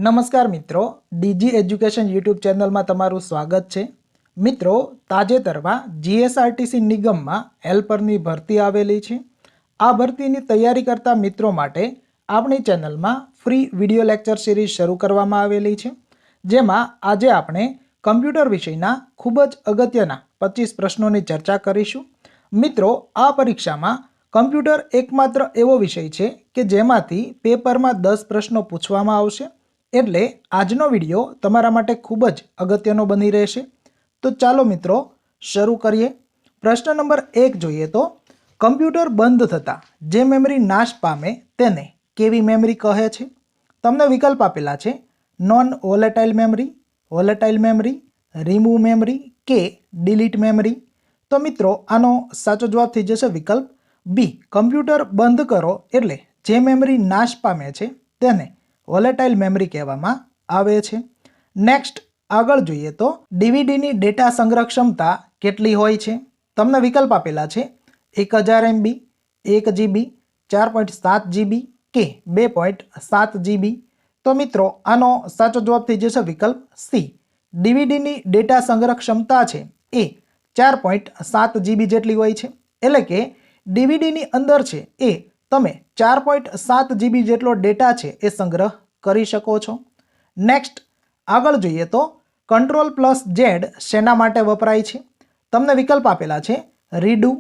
નમસ્કાર મિત્રો, DG education YouTube ચેનલમાં તમારું સ્વાગત છે। મિત્રો, તાજેતરમાં જીએસઆરટીસી નિગમમાં હેલ્પરની ભરતી આવેલી છે। આ ભરતીની તૈયારી કરતા મિત્રો માટે આપણી ચેનલમાં ફ્રી વિડિયો લેક્ચર સિરીઝ શરૂ કરવામાં આવેલી છે, જેમાં આજે આપણે કમ્પ્યુટર વિષયના ખૂબ જ અગત્યના 25 પ્રશ્નોની ચર્ચા કરીશું। મિત્રો, આ પરીક્ષામાં કમ્પ્યુટર એકમાત્ર એવો વિષય છે કે જેમાંથી પેપરમાં 10 પ્રશ્નો પૂછવામાં આવશે, એટલે આજનો વિડિયો તમારા માટે ખૂબ જ અગત્યનો બની રહેશે। તો ચાલો મિત્રો શરૂ કરીએ। પ્રશ્ન નંબર 1 જોઈએ તો કમ્પ્યુટર બંધ થતાં જે મેમરી નાશ પામે તેને કેવી મેમરી કહે છે? તમને વિકલ્પ આપેલા છે non volatile memory, volatile memory, remove memory કે ડિલીટ મેમરી। તો મિત્રો આનો સાચો જવાબ થઈ જશે વિકલ્પ બી, કમ્પ્યુટર બંધ કરો એટલે જે મેમરી નાશ પામે છે તેને વોલેટાઇલ મેમરી કહેવામાં આવે છે। નેક્સ્ટ આગળ જોઈએ તો ડીવીડીની ડેટા સંગ્રહ ક્ષમતા કેટલી હોય છે? તમને વિકલ્પ આપેલા છે 1000 MB, 1 GB, 4.7 GB કે 2.7 GB। તો મિત્રો આનો સાચો જવાબ થઈ જશે વિકલ્પ સી, ડીવીડીની ડેટા સંગ્રહ ક્ષમતા છે એ 4.7 GB જેટલી હોય છે, એટલે કે ડીવીડીની અંદર છે એ તમે 4.7 GB જેટલો ડેટા છે એ સંગ્રહ કરી શકો છો। નેક્સ્ટ આગળ જોઈએ તો Ctrl+Z શેના માટે વપરાય છે? તમને વિકલ્પ આપેલા છે રીડુ,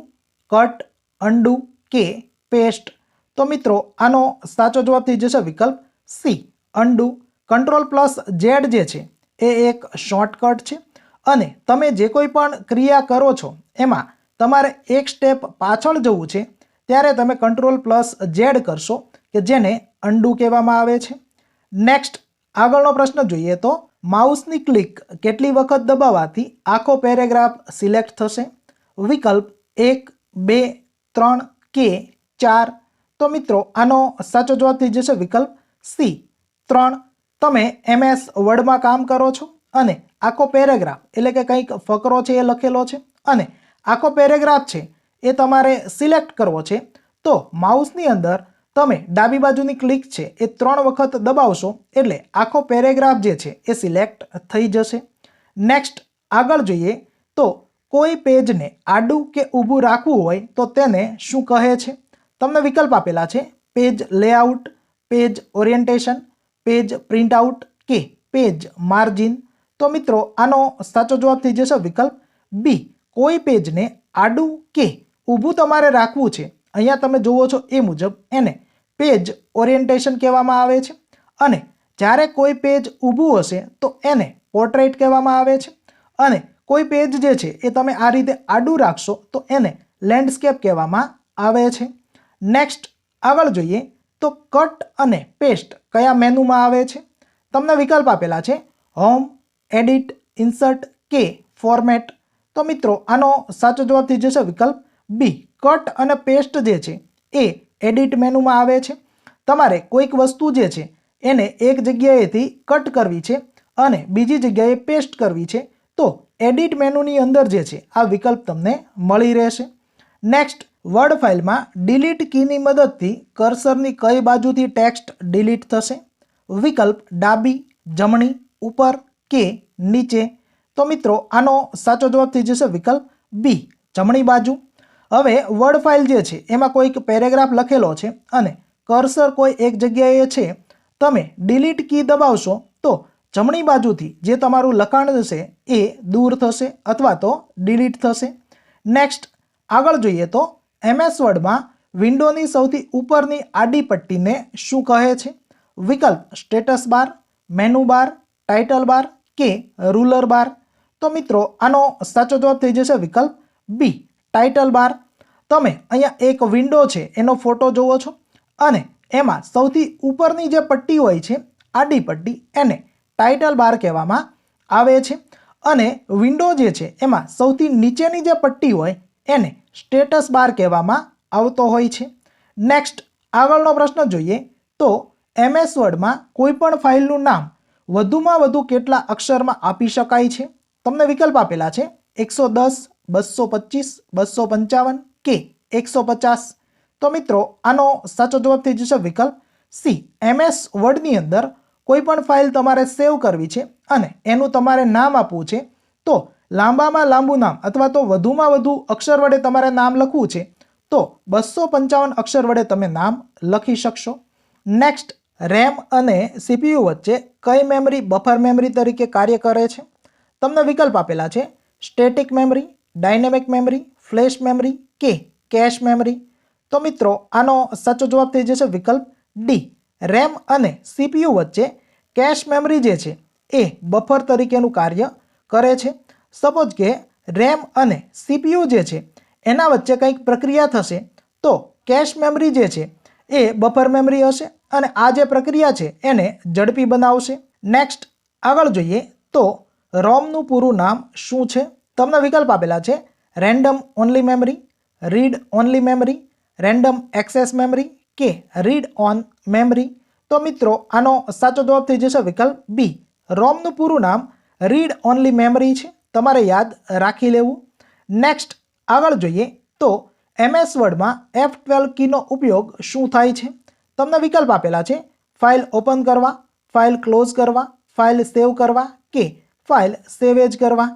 કટ, અન્ડુ કે પેસ્ટ। તો મિત્રો આનો સાચો જવાબ થઈ જશે વિકલ્પ સી, અન્ડુ। Ctrl+Z જે છે એ એક શોર્ટકટ છે અને તમે જે કોઈ પણ ક્રિયા કરો છો એમાં તમારે એક સ્ટેપ પાછળ જવું છે ત્યારે તમે Ctrl+Z કરશો કે જેને અન્ડુ કહેવામાં આવે છે। નેક્સ્ટ આગળનો પ્રશ્ન જોઈએ તો માઉસની ક્લિક કેટલી વખત દબાવવાથી આખો પેરેગ્રાફ સિલેક્ટ થશે? વિકલ્પ 1, 2, 3 કે 4। તો મિત્રો આનો સાચો જવાબ થઈ જશે વિકલ્પ સી, 3। તમે MS વર્ડમાં કામ કરો છો અને આખો પેરેગ્રાફ એટલે કે કંઈક ફકરો છે એ લખેલો છે અને આખો પેરેગ્રાફ છે એ તમારે સિલેક્ટ કરવો છે, તો માઉસની અંદર તમે ડાબી બાજુની ક્લિક છે એ 3 વખત દબાવશો એટલે આખો પેરેગ્રાફ જે છે એ સિલેક્ટ થઈ જશે। નેક્સ્ટ આગળ જોઈએ તો કોઈ પેજને આડું કે ઊભું રાખવું હોય તો તેને શું કહે છે? તમને વિકલ્પ આપેલા છે page layout, page orientation, page print out કે પેજ માર્જિન। તો મિત્રો આનો સાચો જવાબ થઈ જશે વિકલ્પ બી, કોઈ પેજને આડું કે ઊભું તમારે રાખવું છે, અહીંયા તમે જુઓ છો એ મુજબ એને પેજ ઓરિએન્ટેશન કહેવામાં આવે છે અને જ્યારે કોઈ પેજ ઊભું હશે તો એને પોર્ટ્રેટ કહેવામાં આવે છે અને કોઈ પેજ જે છે એ તમે આ રીતે આડું રાખશો તો એને લેન્ડસ્કેપ કહેવામાં આવે છે। નેક્સ્ટ આગળ જોઈએ તો કટ અને પેસ્ટ કયા મેનુમાં આવે છે? તમને વિકલ્પ આપેલા છે હોમ, એડિટ, ઇન્સર્ટ કે ફોર્મેટ। તો મિત્રો આનો સાચો જવાબ થઈ જશે વિકલ્પ બી, કટ અને પેસ્ટ જે છે એ એડિટ મેનુમાં આવે છે। તમારે કોઈક વસ્તુ જે છે એને એક જગ્યાએથી કટ કરવી છે અને બીજી જગ્યાએ પેસ્ટ કરવી છે તો એડિટ મેનુની અંદર જે છે આ વિકલ્પ તમને મળી રહેશે। નેક્સ્ટ વર્ડ ફાઇલમાં ડિલીટ કીની મદદથી કર્સરની કઈ બાજુથી ટેક્સ્ટ ડિલીટ થશે? વિકલ્પ ડાબી, જમણી, ઉપર કે નીચે। તો મિત્રો આનો સાચો જવાબ થઈ જશે વિકલ્પ બી, જમણી બાજુ। હવે વર્ડ ફાઇલ જે છે એમાં કોઈક પેરેગ્રાફ લખેલો છે અને કર્સર કોઈ એક જગ્યાએ છે, તમે ડિલીટ કી દબાવશો તો જમણી બાજુથી જે તમારું લખાણ હશે એ દૂર થશે અથવા તો ડિલીટ થશે। નેક્સ્ટ આગળ જોઈએ તો MS વર્ડમાં વિન્ડોની સૌથી ઉપરની આડી પટ્ટીને શું કહે છે? વિકલ્પ status bar, menu bar, title bar કે રૂલર બાર। તો મિત્રો આનો સાચો જવાબ થઈ જશે વિકલ્પ બી, ટાઇટલ બાર। તમે અહીંયા એક વિન્ડો છે એનો ફોટો જોવો છો અને એમાં સૌથી ઉપરની જે પટ્ટી હોય છે આડી પટ્ટી એને ટાઇટલ બાર કહેવામાં આવે છે અને વિન્ડો જે છે એમાં સૌથી નીચેની જે પટ્ટી હોય એને સ્ટેટસ બાર કહેવામાં આવતો હોય છે। નેક્સ્ટ આગળનો પ્રશ્ન જોઈએ તો MS વર્ડમાં કોઈ પણ ફાઇલનું નામ વધુમાં વધુ કેટલા અક્ષરમાં આપી શકાય છે? તમને વિકલ્પ આપેલા છે 110, 225, 255 કે 150। તો મિત્રો આનો સાચો જવાબ થઈ જશે વિકલ્પ સી, MS વર્ડની અંદર कोईपण फाइल तमारे सेव करवी छे अने एनुं तमारे नाम आपवुं छे तो लांबामां लांबू नाम अथवा तो वधुमां वधु अक्षर वडे तमारे नाम लखवुं छे तो 255 अक्षर वडे तमे नाम लखी शकशो। नेक्स्ट, रेम अने सीपीयू वच्चे कई मेमरी बफर मेमरी तरीके कार्य करे छे? तमने विकल्प आपेला छे static memory, dynamic memory, flash memory के कैश मेमरी। तो मित्रों आनो साचो जवाब थई जशे विकल्प डी। रेम अने सीपीयू वच्चे कैश मेमरी जे छे ए बफर तरीकेनुं कार्य करे छे। सपोज के रेम अने सीपीयू जे छे एना वच्चे कंईक प्रक्रिया थशे तो कैश मेमरी जे छे ए बफर मेमरी हशे अने आ जे प्रक्रिया छे एने झड़पी बनावशे। नेक्स्ट आगळ जोईए तो रोमनुं पूरुं नाम शुं छे? तमने विकल्प आपेला छे random only memory, read only memory, random access memory के रीड ऑन मेमरी। तो मित्रों आनो साचो जवाब थई जशे विकल्प बी। रोमनुं पूरुं नाम रीड ओनली मेमरी छे, तमारे याद राखी लेवुं। नेक्स्ट आगळ जोईए तो एमएस वर्डमां F12 कीनो उपयोग शुं थाय छे? तमने विकल्प आपेला छे फाइल ओपन करवा, फाइल क्लोज करवा, फाइल सेव करवा के फाइल सेव एज करवा।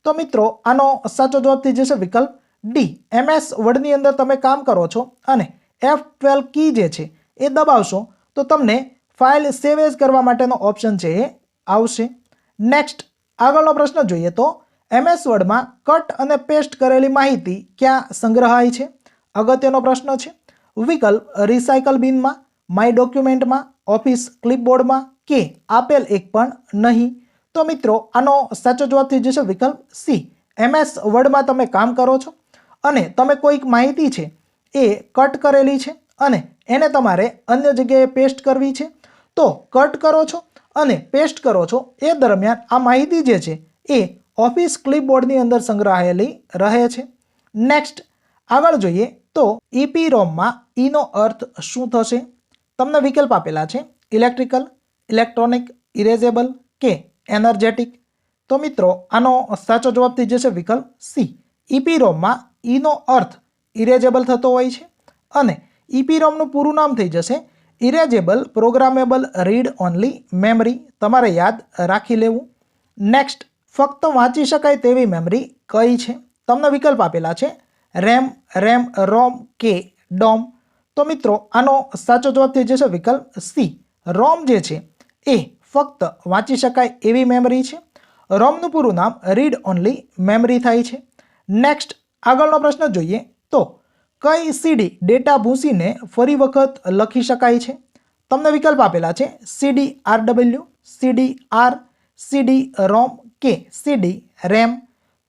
तो मित्रों आनो साचो जवाब थई जशे विकल्प डी। एमएस वर्डनी अंदर तमे काम करो छो अने F12 की जे छे ए दबावशो तो तमने फाइल सेव एज करवा माटेनो ऑप्शन छे ए आवशे। नेक्स्ट आगळनो प्रश्न जोईए तो एमएस वर्डमां कट अने पेस्ट करेली माहिती क्या संग्रहाय छे? अगत्यनो प्रश्न छे। विकल्प रिसाइकल बीन में, माय डॉक्यूमेंट में, ऑफिस क्लिपबोर्ड में के आपेल एक पण नहीं। तो मित्रों आनो साचो जवाब थई जशे विकल्प सी। एमएस वर्ड में तमे काम करो छो अने तमे कोईक माहिती छे ए कट करेली छे अने एने तमारे अन्य जग्याए पेस्ट करवी छे तो कट करो छो अने पेस्ट करो छो ए दरमियान आ माहिती जे छे ए ऑफिस क्लिपबोर्डनी अंदर संग्रहायेली रहे छे। नेक्स्ट आगळ जोईए तो ईपीरोम में ई नो अर्थ शुं थशे? तमने विकल्प आपेला छे इलेक्ट्रिकल, इलेक्ट्रॉनिक, इरेजेबल के एनर्जेटिक। तो मित्रों आनो साचो जवाब थई जशे विकल्प सी। ईपीरोम में ई नो अर्थ इरेजेबल थतो होय छे अने ईपीरोमनुं पूरुं नाम थई जशे erasable programmable read only memory. तमारे याद राखी लेवुं। नेक्स्ट फक्त वाँची शकाय तेवी मेमरी कई छे? तमने विकल्प आपेला छे रेम, रेम रोम के डोम। तो मित्रों आनो साचो जवाब थई जशे विकल्प सी। रोम जे छे ए फक्त वाँची शकाय एवी मेमरी छे। रोमनुं पूरुं नाम रीड ओनली मेमरी थाय छे। नेक्स्ट आगळनो प्रश्न जोईए तो कई सीडी डेटा भूसीने फरी वखत लखी शकाय छे? तमने विकल्प आपेला छे CD RW, CD R, CD ROM के सीडी रेम।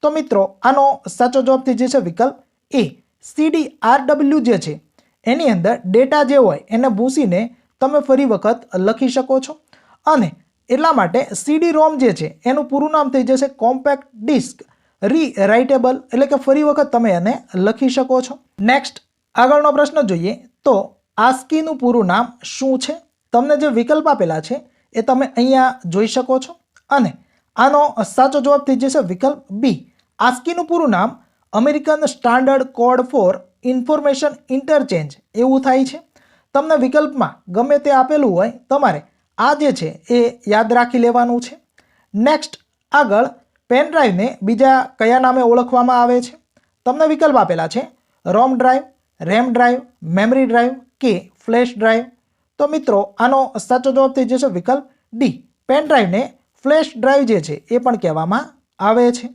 तो मित्रों आनो साचो जवाब थई जशे विकल्प ए। सीडी आरडब्ल्यू जे छे एनी अंदर डेटा जे होय एने भूसीने तमे फरी वखत लखी शको छो अने એટલા માટે સીડી રોમ જે છે એનું પૂરું નામ થઈ જશે કોમ્પેક્ટ ડિસ્ક રીરાઇટેબલ, એટલે કે ફરી વખત તમે એને લખી શકો છો। નેક્સ્ટ આગળનો પ્રશ્ન જોઈએ તો આસ્કીનું પૂરું નામ શું છે? તમને જે વિકલ્પ આપેલા છે એ તમે અહીંયા જોઈ શકો છો અને આનો સાચો જવાબ થઈ જશે વિકલ્પ બી। આસ્કીનું પૂરું નામ American standard code four information interchange એવું થાય છે। તમને વિકલ્પમાં ગમે તે આપેલું હોય તમારે આ જે છે એ યાદ રાખી લેવાનું છે। નેક્સ્ટ આગળ પેન ડ્રાઈવને બીજા કયા નામે ઓળખવામાં આવે છે? તમને વિકલ્પ આપેલા છે ROM drive, RAM drive, memory drive કે ફ્લેશ ડ્રાઈવ। તો મિત્રો આનો સાચો જવાબ થઈ જશે વિકલ્પ ડી। પેન ડ્રાઈવને ફ્લેશ ડ્રાઈવ જે છે એ પણ કહેવામાં આવે છે।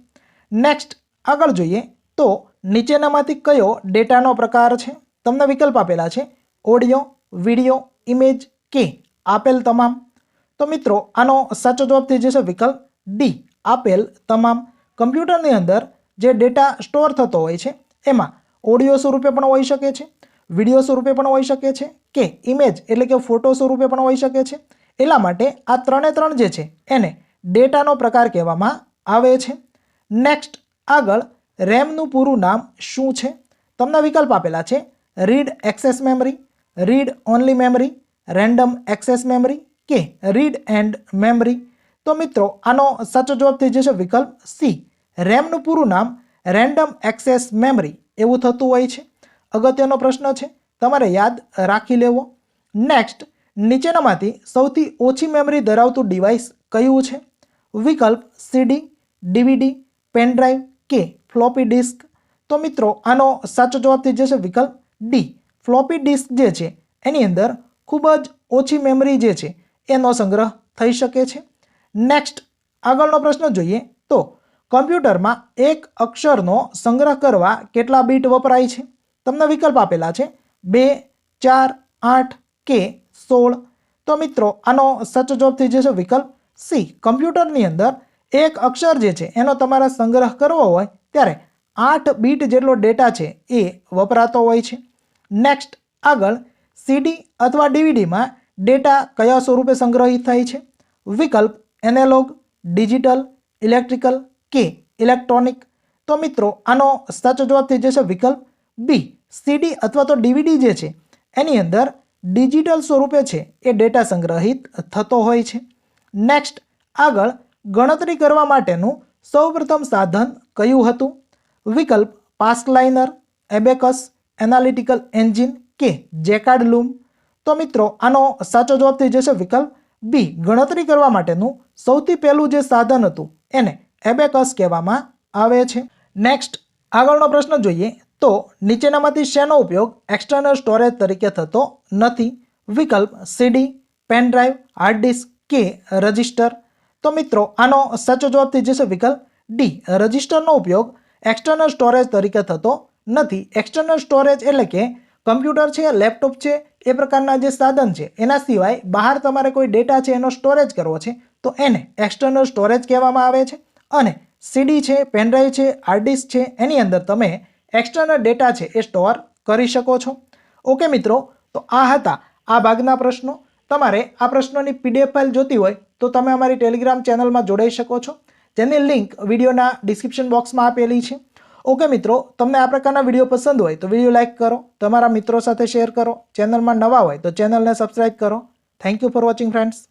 નેક્સ્ટ આગળ જોઈએ તો નીચેનામાંથી કયો ડેટાનો પ્રકાર છે? તમને વિકલ્પ આપેલા છે ઓડિયો, વિડિયો, ઇમેજ કે આપેલ તમામ। તો મિત્રો આનો સાચો જવાબ થઈ જશે વિકલ્પ ડી આપેલ તમામ। કમ્પ્યુટરની અંદર જે ડેટા સ્ટોર થતો હોય છે એમાં ઓડિયો સ્વરૂપે પણ હોઈ શકે છે, વિડિયો સ્વરૂપે પણ હોઈ શકે છે કે ઇમેજ એટલે કે ફોટો સ્વરૂપે પણ હોઈ શકે છે। એટલા માટે આ ત્રણે ત્રણ જે છે એને ડેટાનો પ્રકાર કહેવામાં આવે છે। નેક્સ્ટ આગળ રેમનું પૂરું નામ શું છે? તમને વિકલ્પ આપેલા છે read access memory, read only memory, random access memory કે રીડ એન્ડ મેમરી। તો મિત્રો આનો સાચો જવાબ થઈ જશે વિકલ્પ સી। રેમનું પૂરું નામ રેન્ડમ એક્સેસ મેમરી એવું થતું હોય છે। અગત્યનો પ્રશ્ન છે, તમારે યાદ રાખી લેવો। નેક્સ્ટ નીચેનામાંથી સૌથી ઓછી મેમરી ધરાવતું ડિવાઇસ કયું છે? વિકલ્પ સીડી, ડીવીડી, પેનડ્રાઈવ કે ફ્લોપી ડિસ્ક. તો મિત્રો આનો સાચો જવાબ થઈ જશે વિકલ્પ ડી. ફ્લોપી ડિસ્ક જે છે એની અંદર ખૂબ જ ઓછી મેમરી જે છે એનો સંગ્રહ થઈ શકે છે. નેક્સ્ટ આગળનો પ્રશ્ન જોઈએ તો કમ્પ્યુટરમાં એક અક્ષરનો સંગ્રહ કરવા કેટલા બીટ વપરાય છે? તમને વિકલ્પ આપેલા છે 2, 4, 8 કે 16. તો મિત્રો આનો સાચો જવાબ થઈ જશે વિકલ્પ સી. કમ્પ્યુટરની અંદર એક અક્ષર જે છે એનો તમારે સંગ્રહ કરવો હોય ત્યારે 8 બીટ જેટલો ડેટા છે એ વપરાતો હોય છે. નેક્સ્ટ આગળ સીડી અથવા ડીવીડીમાં ડેટા કયા સ્વરૂપે સંગ્રહિત થાય છે? વિકલ્પ એનાલોગ, ડિજિટલ, ઇલેક્ટ્રિકલ કે ઇલેક્ટ્રોનિક. તો મિત્રો આનો સાચો જવાબ થઈ જશે વિકલ્પ બી. સીડી અથવા તો ડીવીડી જે છે એની અંદર ડિજિટલ સ્વરૂપે છે એ ડેટા સંગ્રહિત થતો હોય છે. નેક્સ્ટ આગળ ગણતરી કરવા માટેનું સૌપ્રથમ સાધન કયું હતું? વિકલ્પ પાસ્કલાઇનર, એબેકસ, એનાલિટિકલ એન્જિન કે જેકાર્ડ લૂમ. તો મિત્રો આનો સાચો જવાબ થઈ જશે વિકલ્પ બી. ગણતરી કરવા માટેનું સૌથી પહેલું જે સાધન હતું એને એબેકસ કહેવામાં આવે છે. નેક્સ્ટ આગળનો પ્રશ્ન જોઈએ તો નીચેનામાંથી શેનો ઉપયોગ એક્સટર્નલ સ્ટોરેજ તરીકે થતો નથી? વિકલ્પ સીડી, પેનડ્રાઈવ, હાર્ડ ડિસ્ક કે રજિસ્ટર. તો મિત્રો આનો સાચો જવાબ થઈ જશે વિકલ્પ ડી. રજિસ્ટરનો ઉપયોગ એક્સટર્નલ સ્ટોરેજ તરીકે થતો નથી. એક્સટર્નલ સ્ટોરેજ એટલે કે કમ્પ્યુટર છે, લેપટોપ છે એ પ્રકારના જે સાધન છે એના સિવાય બહાર તમારે કોઈ ડેટા છે એનો સ્ટોરેજ કરવો છે તો એને એક્સટર્નલ સ્ટોરેજ કહેવામાં આવે છે. અને સીડી છે, પેનડ્રાઈવ છે, હાર્ડ ડિસ્ક છે એની અંદર તમે એક્સટર્નલ ડેટા છે એ સ્ટોર કરી શકો છો. ઓકે મિત્રો, તો આ હતા આ ભાગના પ્રશ્નો. તમારે આ પ્રશ્નોની પીડીએફ ફાઇલ જોતી હોય તો તમે અમારી ટેલિગ્રામ ચેનલમાં જોડાઈ શકો છો, જેની લિંક વિડીયોના ડિસ્ક્રિપ્શન બોક્સમાં આપેલી છે. ઓકે મિત્રો, તમને આ પ્રકારના વિડીયો પસંદ હોય તો વિડીયો લાઇક કરો, તમારા મિત્રો સાથે શેર કરો, ચેનલમાં નવા હોય તો ચેનલને સબસ્ક્રાઇબ કરો. Thank you for watching friends.